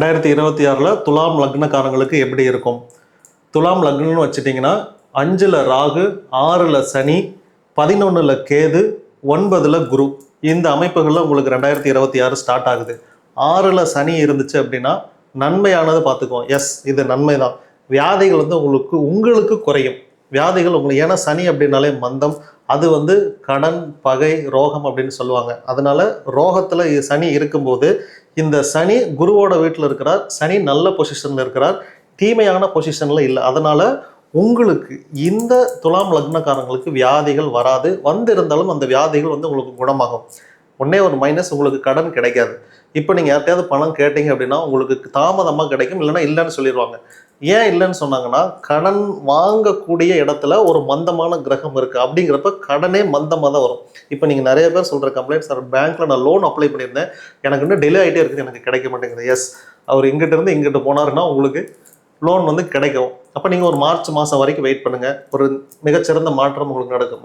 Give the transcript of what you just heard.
2026 துலாம் லக்னக்காரங்களுக்கு எப்படி இருக்கும்? துலாம் லக்னம்னு வச்சுட்டிங்கன்னா 5ல் ராகு, 6ல் சனி, 11ல் கேது, 9ல் குரு. இந்த அமைப்புகளில் உங்களுக்கு 2026 ஸ்டார்ட் ஆகுது. 6ல் சனி இருந்துச்சு அப்படின்னா நன்மையானது பார்த்துக்குவோம். எஸ், இது நன்மை தான். வியாதிகள் வந்து உங்களுக்கு குறையும். வியாதிகள் உங்களுக்கு, ஏன்னா சனி அப்படின்னாலே மந்தம், அது வந்து கடன், பகை, ரோகம் அப்படின்னு சொல்லுவாங்க. அதனால ரோகத்தில் சனி இருக்கும்போது, இந்த சனி குருவோட வீட்டில் இருக்கிறார், சனி நல்ல பொசிஷனில் இருக்கிறார், தீமையான பொசிஷனில் இல்லை. அதனால உங்களுக்கு இந்த துலாம் லக்னக்காரங்களுக்கு வியாதிகள் வராது. வந்திருந்தாலும் அந்த வியாதிகள் வந்து உங்களுக்கு குணமாகும். ஒன்னே ஒரு மைனஸ், உங்களுக்கு கடன் கிடைக்காது. இப்போ நீங்கள் யார்கிட்டயாவது பணம் கேட்டீங்க அப்படின்னா உங்களுக்கு தாமதமாக கிடைக்கும், இல்லைன்னா இல்லைன்னு சொல்லிடுவாங்க. ஏன் இல்லைன்னு சொன்னாங்கன்னா, கடன் வாங்கக்கூடிய இடத்துல ஒரு மந்தமான கிரகம் இருக்குது. அப்படிங்கிறப்ப கடனே மந்தமாக தான் வரும். இப்போ நீங்கள் நிறைய பேர் சொல்கிற கம்ப்ளைண்ட், சார் பேங்க்கில் நான் லோன் அப்ளை பண்ணியிருந்தேன், எனக்கு இன்னும் டிலே ஆகிட்டே இருக்குது, எனக்கு கிடைக்க மாட்டேங்குது. எஸ், அவர் இங்கிட்ட இருந்து இங்கிட்ட போனாருன்னா உங்களுக்கு லோன் வந்து கிடைக்கும். அப்போ நீங்கள் ஒரு மார்ச் மாதம் வரைக்கும் வெயிட் பண்ணுங்கள். ஒரு மிகச்சிறந்த மாற்றம் உங்களுக்கு நடக்கும்.